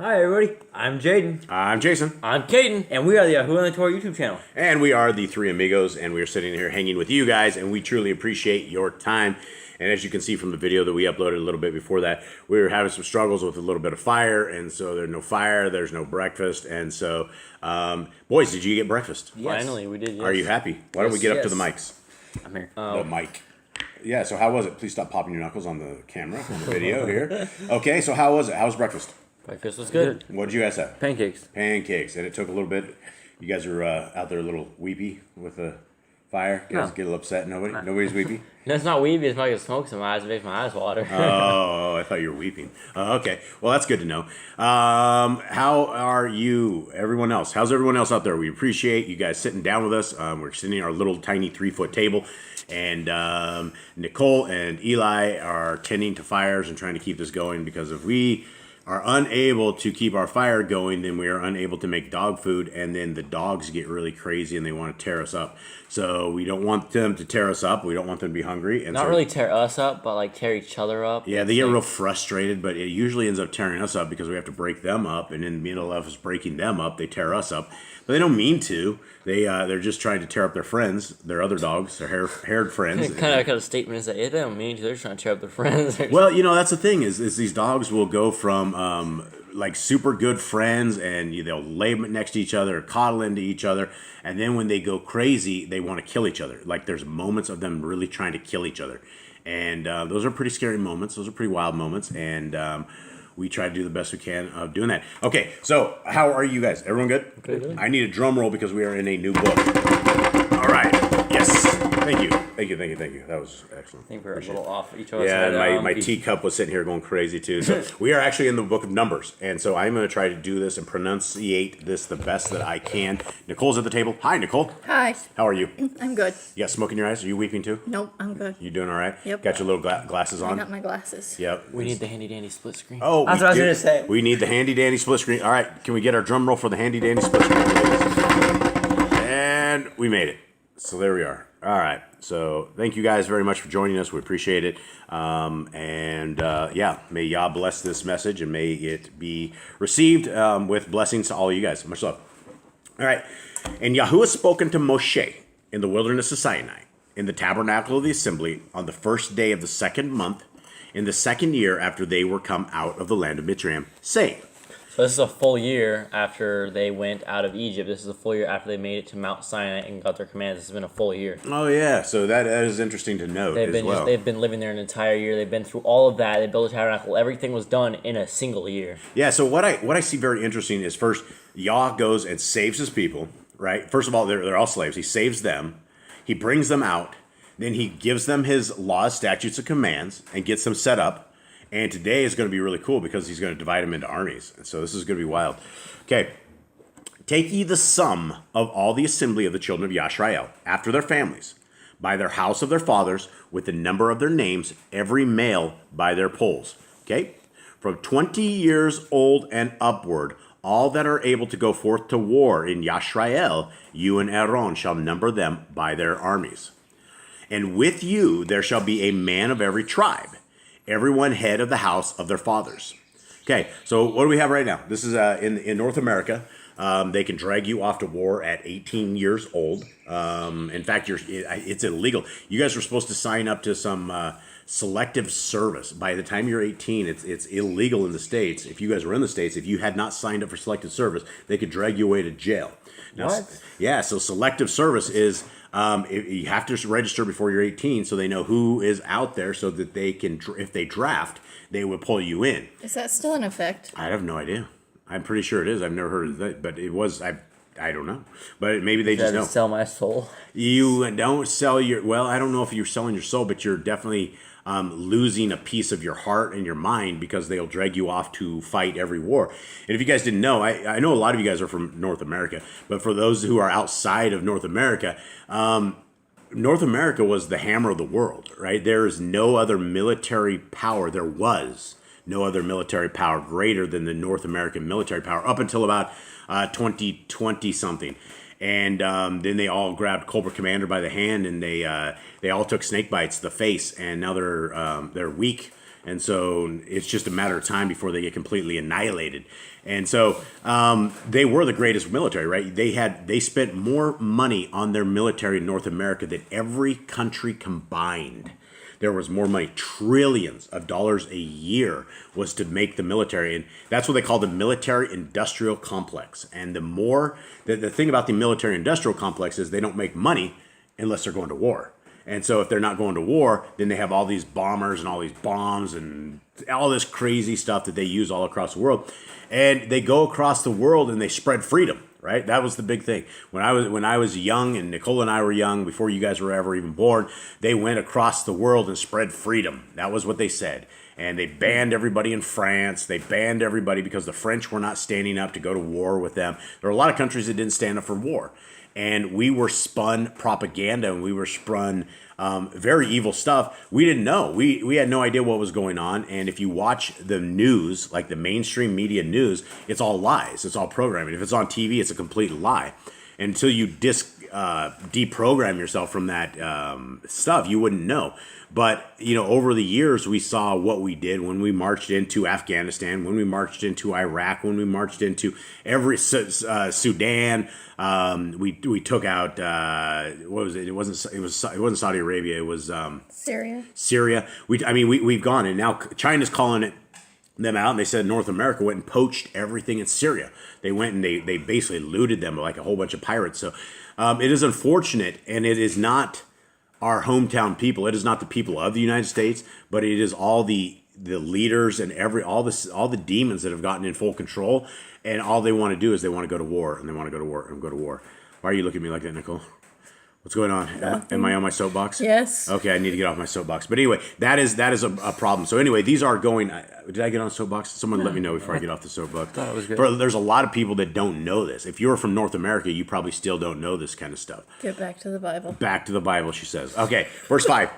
Hi everybody, I'm Jaden. I'm Jason. I'm Caden. And we are the Yahoo and the Torah YouTube channel. And we are the three amigos, and we are sitting here hanging with you guys, and we truly appreciate your time. And as you can see from the video that we uploaded a little bit before that, we were having some struggles with a little bit of fire, and so there's no fire, there's no breakfast, and so, boys, did you get breakfast? Yes. Finally, we did, yes. Are you happy? Why don't we get up to the mics? I'm here. The mic. Yeah, so how was it? Please stop popping your knuckles on the camera, on the video here. Okay, so how was it? How was breakfast? Breakfast was good. What did you guys have? Pancakes. Pancakes, and it took a little bit. You guys were out there a little weepy with the fire. You guys get a little upset. Nobody's weepy. No, it's not weepy. It's like it smokes in my eyes. It makes my eyes water. Oh, I thought you were weeping. Okay, well that's good to know. How are you, everyone else? How's everyone else out there? We appreciate you guys sitting down with us. We're sitting at our little tiny 3-foot table, and Nicole and Eli are tending to fires and trying to keep this going, because if we are unable to keep our fire going, then we are unable to make dog food, and then the dogs get really crazy and they want to tear us up. So we don't want them to tear us up. We don't want them to be hungry. And not really tear us up, but like tear each other up. Yeah, they get real frustrated, but it usually ends up tearing us up because we have to break them up, and in the middle of us breaking them up, they tear us up. But they don't mean to. They're just trying to tear up their friends, their other dogs, their haired friends. kind of statement is that they don't mean to. They're just trying to tear up their friends. Well, that's the thing is these dogs will go from like super good friends, and they'll lay next to each other, coddle into each other, and then when they go crazy, they want to kill each other. Like there's moments of them really trying to kill each other, and those are pretty scary moments. Those are pretty wild moments, and we try to do the best we can of doing that. Okay, so how are you guys? Everyone good? Good. I need a drum roll because we are in a new book. All right. Yes. Thank you. That was excellent. I think we're a little off each other. Yeah, and my teacup was sitting here going crazy too. So we are actually in the book of Numbers, and so I'm going to try to do this and pronunciate this the best that I can. Nicole's at the table. Hi, Nicole. Hi. How are you? I'm good. Yeah, smoke in your eyes. Are you weeping too? Nope, I'm good. You doing all right? Yep. Got your little glasses I on? got my glasses. Yep. We need the handy dandy split screen. Oh, That's what I was going to say. We need the handy dandy split screen. All right, can we get our drum roll for the handy dandy split screen, please? And we made it. So there we are. All right. So thank you guys very much for joining us. We appreciate it. Yeah, may Yah bless this message, and may it be received with blessings to all of you guys. Much love. All right. And Yahuwah spoken to Moshe in the wilderness of Sinai, in the tabernacle of the assembly, on the first day of the 2nd month, in the 2nd year after they were come out of the land of Mitzrayim, saying. So this is a full year after they went out of Egypt. This is a full year after they made it to Mount Sinai and got their commands. This has been a full year. Oh, yeah. So that is interesting to note They've been living there an entire year. They've been through all of that. They built a tabernacle. Everything was done in a single year. Yeah, so what I see very interesting is, first, Yah goes and saves his people, right? First of all, they're all slaves. He saves them. He brings them out. Then he gives them his laws, statutes, and commands and gets them set up. And today is going to be really cool because he's going to divide them into armies. And so this is going to be wild. Okay. Take ye the sum of all the assembly of the children of Yashrael, after their families, by their house of their fathers, with the number of their names, every male by their polls. Okay? From 20 years old and upward, all that are able to go forth to war in Yashrael, you and Aaron shall number them by their armies. And with you there shall be a man of every tribe, everyone head of the house of their fathers. Okay, so what do we have right now? This is in North America. They can drag you off to war at 18 years old. In fact, it's illegal. You guys were supposed to sign up to some selective service. By the time you're 18, it's illegal in the States. If you guys were in the States, if you had not signed up for selective service, they could drag you away to jail. Now, What? Yeah, so selective service is you have to register before you're 18 so they know who is out there so that they can, if they draft, they will pull you in. Is that still in effect? I have no idea. I'm pretty sure it is. I've never heard of that, but it was, I don't know. But maybe they just know. Sell my soul. You don't sell your, well, I don't know if you're selling your soul, but you're definitely losing a piece of your heart and your mind because they'll drag you off to fight every war. And if you guys didn't know, I know a lot of you guys are from North America, but for those who are outside of North America, North America was the hammer of the world, right? There is no other military power. There was no other military power greater than the North American military power up until about 2020 something. And then they all grabbed Cobra Commander by the hand, and they all took snake bites to the face, and now they're weak And so it's just a matter of time before they get completely annihilated. And so they were the greatest military, right? They spent more money on their military in North America than every country combined. There was more money, trillions of dollars a year was to make the military. And that's what they call the military industrial complex. And the thing about the military industrial complex is they don't make money unless they're going to war. And so if they're not going to war, then they have all these bombers and all these bombs and all this crazy stuff that they use all across the world. And they go across the world and they spread freedom, right? That was the big thing. When I was young, and Nicole and I were young, before you guys were ever even born, they went across the world and spread freedom. That was what they said. And they banned everybody in France. They banned everybody because the French were not standing up to go to war with them. There were a lot of countries that didn't stand up for war. And we were spun propaganda, and we were spun very evil stuff. We didn't know. We had no idea what was going on. And if you watch the news, like the mainstream media news, it's all lies. It's all programming. If it's on TV, it's a complete lie. Until you deprogram yourself from that stuff, you wouldn't know. But, over the years, we saw what we did when we marched into Afghanistan, when we marched into Iraq, when we marched into Sudan. We took out, what was it? It wasn't Saudi Arabia. It was Syria. We've gone, and now China's calling them out, and they said North America went and poached everything in Syria. They went and they basically looted them like a whole bunch of pirates. So it is unfortunate, and it is not our hometown people. It is not the people of the United States, but it is all the leaders and all the demons that have gotten in full control, and all they want to do is they want to go to war, and they want to go to war and go to war. Why are you looking at me like that, Nicole? What's going on? Am I on my soapbox? Yes. Okay, I need to get off my soapbox. But anyway, that is a problem. So anyway, these are going. Did I get on soapbox? Someone let me know before I get off the soapbox. That was good. There's a lot of people that don't know this. If you're from North America, you probably still don't know this kind of stuff. Get back to the Bible. Back to the Bible, she says. Okay, verse 5.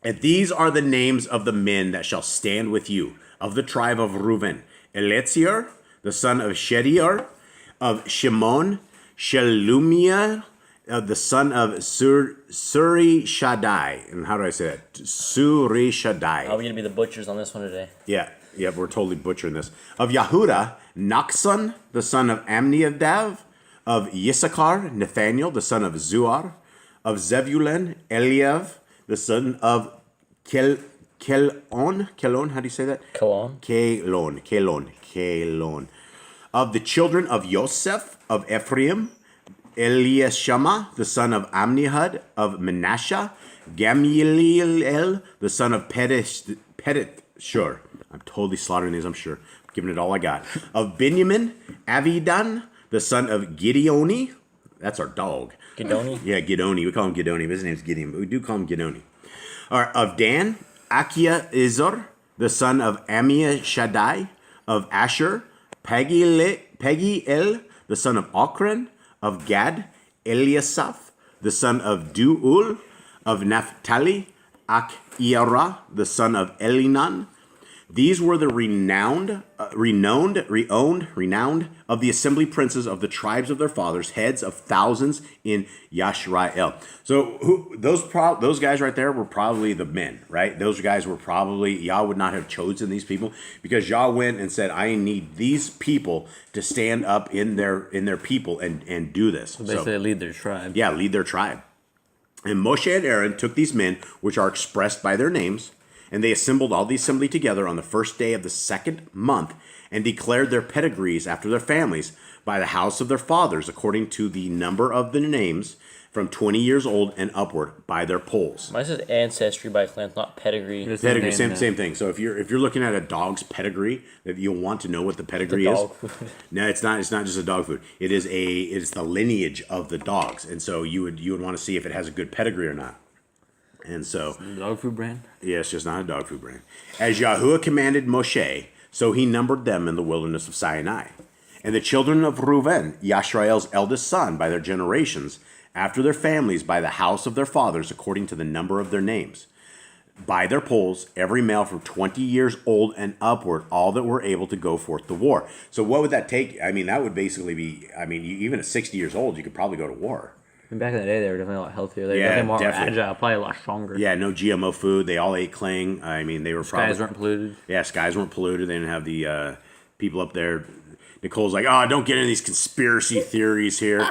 And these are the names of the men that shall stand with you, of the tribe of Reuben: Eliezer, the son of Shediar, of Shimon, Shelumiah, the son of Suri Shaddai. And how do I say that? Suri Shaddai. Are we going to be the butchers on this one today? Yeah, we're totally butchering this. Of Yahudah, Nachson, the son of Amminadab. Of Yissachar, Nathaniel, the son of Zuar. Of Zebulun, Eliav, the son of Kelon. Kelon, how do you say that? Kelon. Of the children of Yosef, of Ephraim, Eliashama, the son of Amnihud, of Manasseh, Gamaliel, the son of Pedashur. I'm totally slaughtering these, I'm sure. I'm giving it all I got. Of Benjamin, Avidan, the son of Gideoni. That's our dog. Gidoni? Yeah, Gidoni. We call him Gidoni, but his name's Gideon, but we do call him Gidoni. All right, of Dan, Akia Izor, the son of Shaddai. Of Asher, Pagiel, the son of Ochran. Of Gad, Eliasaph, the son of Duul. Of Naphtali, Achirah, the son of Elinan. These were the renowned of the assembly princes of the tribes of their fathers, heads of thousands in Yashrael. So those guys right there were probably the men, right? Those guys were probably, Yah would not have chosen these people, because Yah went and said, I need these people to stand up in their people and do this. So basically lead their tribe. Yeah, lead their tribe. And Moshe and Aaron took these men, which are expressed by their names, and they assembled all the assembly together on the first day of the second month, and declared their pedigrees after their families by the house of their fathers, according to the number of the names, from 20 years old and upward, by their polls. Mine says ancestry by clans, not pedigree. Pedigree, same thing. So if you're looking at a dog's pedigree, if you'll want to know what the pedigree is. No, it's not just a dog food. It's the lineage of the dogs, and so you would want to see if it has a good pedigree or not. And so, dog food brand? Yeah, it's just not a dog food brand. As Yahuwah commanded Moshe, so he numbered them in the wilderness of Sinai. And the children of Reuben, Yashrael's eldest son, by their generations, after their families, by the house of their fathers, according to the number of their names, by their polls, every male from 20 years old and upward, all that were able to go forth to war. So what would that take? I mean, that would basically be, even at 60 years old, you could probably go to war. Back in the day, they were definitely a lot healthier. They were Yeah, definitely more definitely. agile, probably a lot stronger. Yeah, no GMO food. They all ate cling. I mean, they were probably Skies weren't polluted. Yeah, skies weren't polluted. They didn't have the people up there. Nicole's like, oh, don't get into these conspiracy theories here.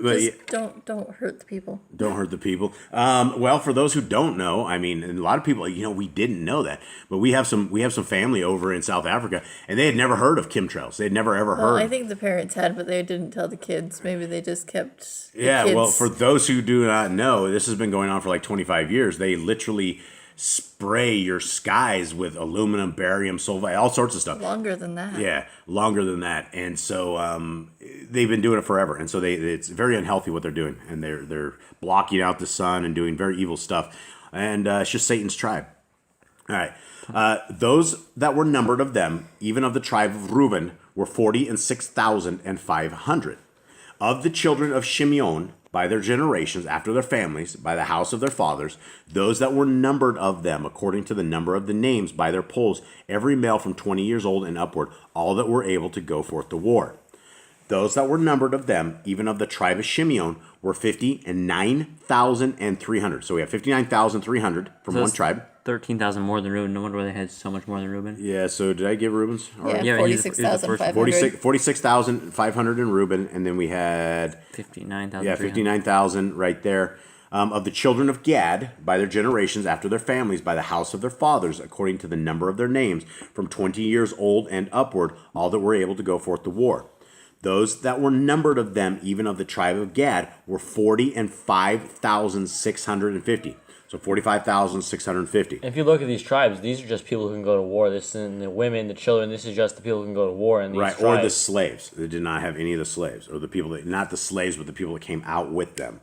But Just don't hurt the people. don't hurt the people. Well, for those who don't know, I mean, and a lot of people, we didn't know that, but we have some family over in South Africa, and they had never heard of chemtrails. They'd never ever Well, heard. I think the parents had, but they didn't tell the kids. Maybe they just kept. The Yeah, kids. well, for those who do not know, this has been going on for like 25 years. They literally spray your skies with aluminum, barium, sulfide, all sorts of stuff. Longer than that. Yeah, longer than that. And so they've been doing it forever. And so it's very unhealthy what they're doing. And they're blocking out the sun and doing very evil stuff. And it's just Satan's tribe. All right. Those that were numbered of them, even of the tribe of Reuben, were 46,500. Of the children of Shimeon, by their generations, after their families, by the house of their fathers, those that were numbered of them, according to the number of the names, by their polls, every male from 20 years old and upward, all that were able to go forth to war. Those that were numbered of them, even of the tribe of Shimeon, were 59,300. So we have 59,300 from one tribe. 13,000 more than Reuben. No wonder why they had so much more than Reuben. Yeah, so did I give Reuben's? Yeah, Yeah, he's the- he's the first 46,500. 46,500 in Reuben, and then we had 59,000. 59,000 right there. Of the children of Gad, by their generations, after their families, by the house of their fathers, according to the number of their names, from 20 years old and upward, all that were able to go forth to war. Those that were numbered of them, even of the tribe of Gad, were 45,650. So 45,650. If you look at these tribes, these are just people who can go to war. This isn't the women, the children. This is just the people who can go to war in these Right, tribes. or the slaves. They did not have any of the slaves, or the people that, not the slaves, but the people that came out with them.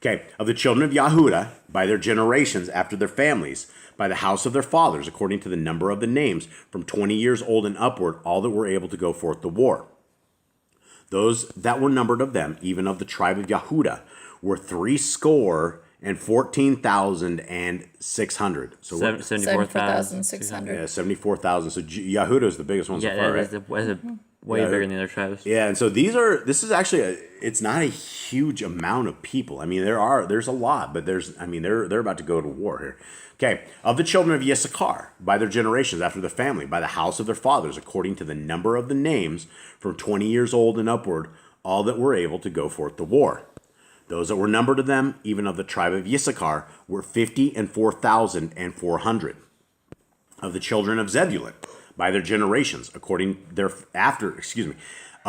Okay, of the children of Yahudah, by their generations, after their families, by the house of their fathers, according to the number of the names, from 20 years old and upward, all that were able to go forth to war. Those that were numbered of them, even of the tribe of Yahudah, were 74,600. So what? 74,600. Yeah, 74,000. So Yahudah is the biggest one so Yeah, far, right? that's way bigger than the other tribes. Yeah, and so this is actually it's not a huge amount of people. I mean, there's a lot, but they're about to go to war here. Okay, of the children of Issachar, by their generations, after their family, by the house of their fathers, according to the number of the names, from 20 years old and upward, all that were able to go forth to war. Those that were numbered of them, even of the tribe of Issachar, were 54,400. Of the children of Zebulun, by their generations, of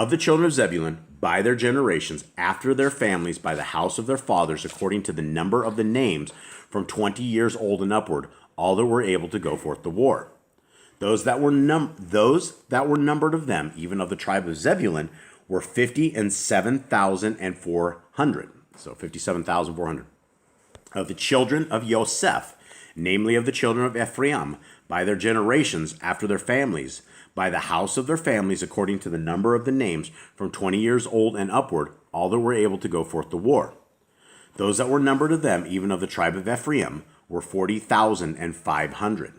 the children of Zebulun, by their generations, after their families, by the house of their fathers, according to the number of the names, from 20 years old and upward, all that were able to go forth to war. Those that were numbered of them, even of the tribe of Zebulun, were 57,400. So 57,400. Of the children of Yosef, namely of the children of Ephraim, by their generations, after their families, by the house of their families, according to the number of the names, from 20 years old and upward, all that were able to go forth to war. Those that were numbered of them, even of the tribe of Ephraim, were 40,500.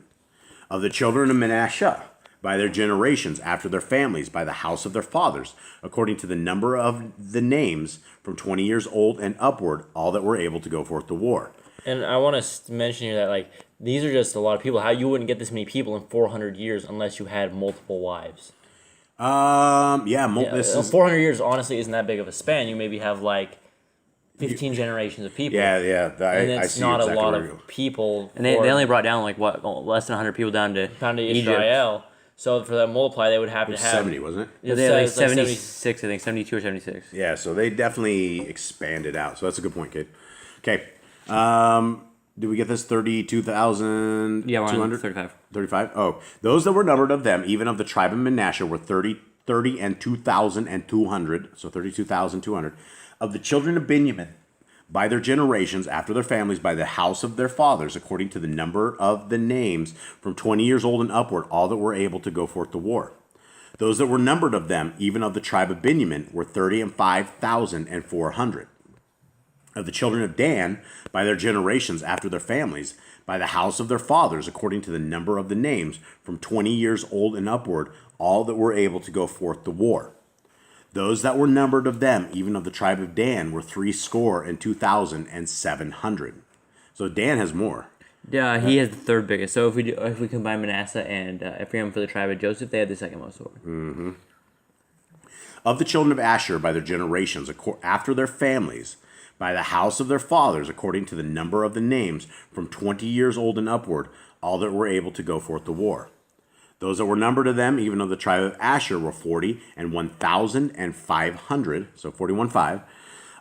Of the children of Manasseh, by their generations, after their families, by the house of their fathers, according to the number of the names, from 20 years old and upward, all that were able to go forth to war. And I want to mention here that these are just a lot of people. How you wouldn't get this many people in 400 years unless you had multiple wives. 400 years honestly isn't that big of a span. You maybe have 15 generations of people. Yeah, And it's not a lot of people. And they only brought down less than 100 people down to Egypt. Israel. So for that multiply, they would have to have 70, wasn't it? Yeah, they had 76, I think, 72 or 76. Yeah, so they definitely expanded out. So that's a good point, Kate. Okay. Did we get this 32,200? Yeah, we're on 35. 35? Oh, those that were numbered of them, even of the tribe of Manasseh, were 32,200. So 32,200. Of the children of Benjamin, by their generations, after their families, by the house of their fathers, according to the number of the names, from 20 years old and upward, all that were able to go forth to war. Those that were numbered of them, even of the tribe of Benjamin, were 35,400. Of the children of Dan, by their generations, after their families, by the house of their fathers, according to the number of the names, from 20 years old and upward, all that were able to go forth to war. Those that were numbered of them, even of the tribe of Dan, were 62,700. So Dan has more. Yeah, he has the third biggest. So if we combine Manasseh and Ephraim for the tribe of Joseph, they have the second most over. Mm-hmm. Of the children of Asher by their generations, after their families, by the house of their fathers, according to the number of the names, from 20 years old and upward, all that were able to go forth to war. Those that were numbered of them, even of the tribe of Asher, were 40,105, so 41,500.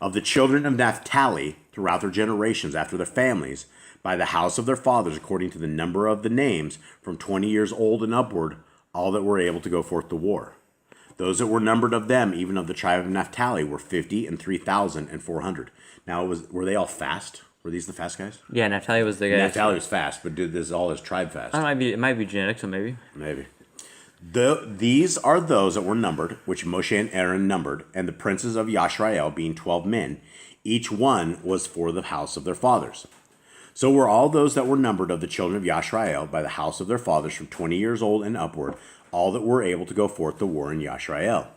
Of the children of Naphtali, throughout their generations, after their families, by the house of their fathers, according to the number of the names, from 20 years old and upward, all that were able to go forth to war. Those that were numbered of them, even of the tribe of Naphtali, were 53,400. Now, were they all fast? Were these the fast guys? Yeah, Naphtali was the guy. Naphtali was fast, but did this all his tribe fast? It might be genetics, so maybe. Maybe. These are those that were numbered, which Moshe and Aaron numbered, and the princes of Yashrael, being 12 men. Each one was for the house of their fathers. So were all those that were numbered of the children of Yashrael by the house of their fathers from 20 years old and upward, all that were able to go forth to war in Yashrael.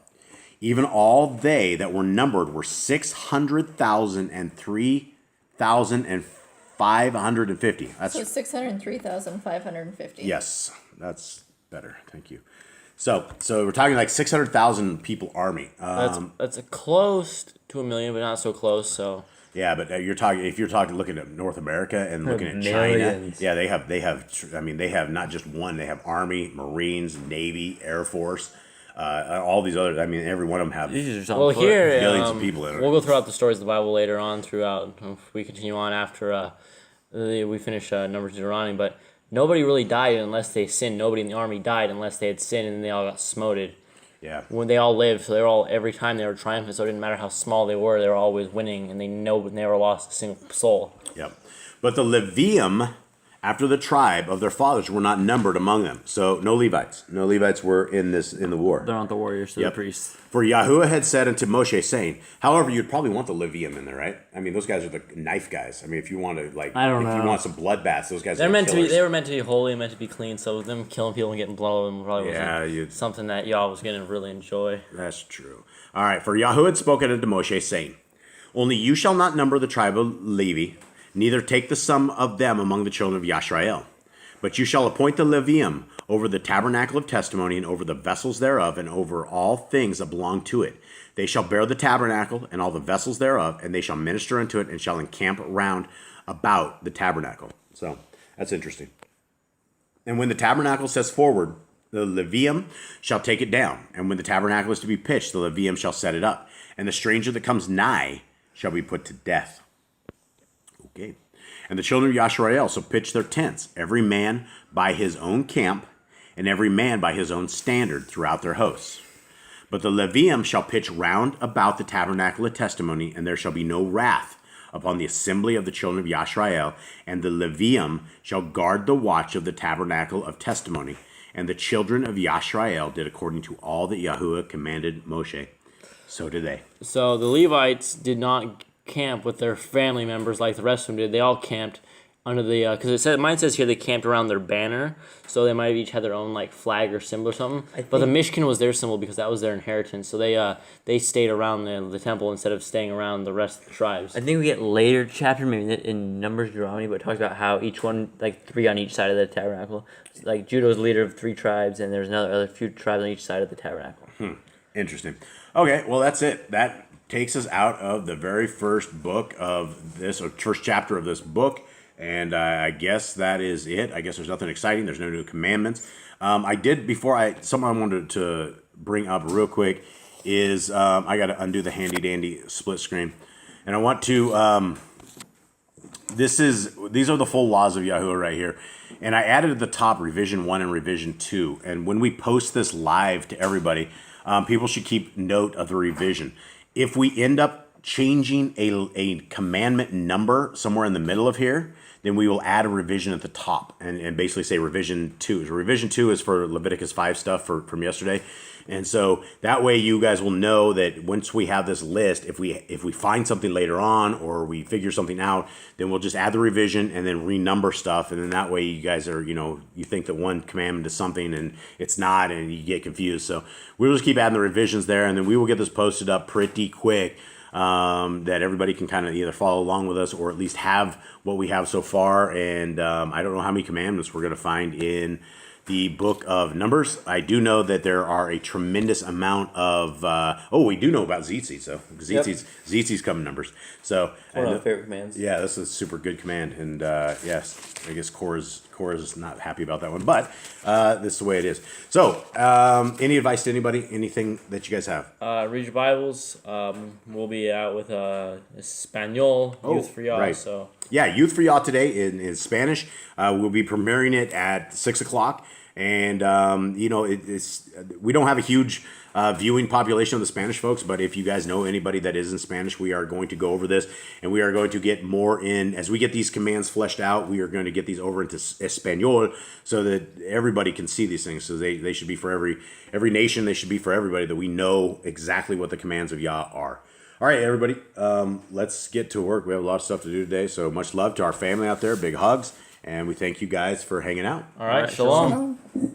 Even all they that were numbered were 603,550. So 603,550. Yes, that's better. Thank you. So we're talking like 600,000 people army. That's close to 1 million, but not so close. So yeah, but if you're talking looking at North America and looking at Millions. China, yeah, they have not just one, they have Army, Marines, Navy, Air Force, all these other. I mean, every one of them have These are well, here billions of people in it. We'll go throughout the stories of the Bible later on. Throughout, if we continue on after we finish Numbers and Deuteronomy, but nobody really died unless they sinned. Nobody in the army died unless they had sinned, and they all got smoted. Yeah. When they all lived, so they were all every time they were triumphant. So it didn't matter how small they were always winning, and they never lost a single soul. Yep. But the Levium, after the tribe of their fathers, were not numbered among them. So no Levites. No Levites were in the war. They're not the warriors, they're the priests. For Yahuwah had said unto Moshe, saying, however, you'd probably want the Levium in there, right? I mean, those guys are the knife guys. I mean, if you want to, if you want some bloodbaths, those guys They are were killers. meant to be holy, meant to be clean. So them killing people and getting blood on them probably wasn't something that Yah was going to really enjoy. That's true. All right. For Yahuwah had spoken unto Moshe, saying, only you shall not number the tribe of Levi, neither take the sum of them among the children of Yashrael. But you shall appoint the Levium over the tabernacle of testimony, and over the vessels thereof, and over all things that belong to it. They shall bear the tabernacle and all the vessels thereof, and they shall minister unto it, and shall encamp round about the tabernacle. So that's interesting. And when the tabernacle sets forward, the Levium shall take it down. And when the tabernacle is to be pitched, the Levium shall set it up. And the stranger that comes nigh shall be put to death. Okay. And the children of Yashrael shall pitch their tents, every man by his own camp, and every man by his own standard throughout their hosts. But the Levium shall pitch round about the tabernacle of testimony, and there shall be no wrath upon the assembly of the children of Yashrael. And the Levium shall guard the watch of the tabernacle of testimony. And the children of Yashrael did according to all that Yahuwah commanded Moshe. So did they. So the Levites did not camp with their family members like the rest of them did. They all camped under the because mine says here they camped around their banner, so they might have each had their own like flag or symbol or something. But the Mishkan was their symbol because that was their inheritance. So they stayed around the temple instead of staying around the rest of the tribes. I think we get later chapter, maybe in Numbers, Deuteronomy, but it talks about how each one, like 3 on each side of the tabernacle. Like Judah was the leader of 3 tribes, and there's other few tribes on each side of the tabernacle. Interesting. Okay, well that's it. That takes us out of the very first book of this, or first chapter of this book. And I guess that is it. I guess there's nothing exciting. There's no new commandments. Something I wanted to bring up real quick is I got to undo the handy dandy split screen. And I want to, these are the full laws of Yahuwah right here. And I added at the top revision 1 and revision 2. And when we post this live to everybody, people should keep note of the revision. If we end up changing a commandment number somewhere in the middle of here, then we will add a revision at the top and basically say revision 2. So revision 2 is for Leviticus 5 stuff from yesterday. And so that way you guys will know that once we have this list, if we find something later on or we figure something out, then we'll just add the revision and then renumber stuff. And then that way you guys are, you think that one commandment is something and it's not, and you get confused. So we'll just keep adding the revisions there, and then we will get this posted up pretty quick. That everybody can kind of either follow along with us or at least have what we have so far. And I don't know how many commandments we're going to find in the book of Numbers. I do know that there are a tremendous amount of we do know about Tzitzit. So Tzitzi's come in Numbers. So One of my favorite commands. yeah, this is a super good command. And yes, I guess Korah's not happy about that one, but this is the way it is. So any advice to anybody? Anything that you guys have? Read your Bibles. We'll be out with Espanol, Youth for Yah. Right. So Yeah, Youth for Yah today in Spanish. We'll be premiering it at 6 o'clock. And, it's we don't have a huge viewing population of the Spanish folks, but if you guys know anybody that is in Spanish, we are going to go over this, and we are going to get more in. As we get these commands fleshed out, we are going to get these over into Espanol so that everybody can see these things. So they should be for every nation. They should be for everybody, that we know exactly what the commands of Yah are. All right, everybody, let's get to work. We have a lot of stuff to do today, so much love to our family out there. Big hugs, and we thank you guys for hanging out. all right, shalom. Oh.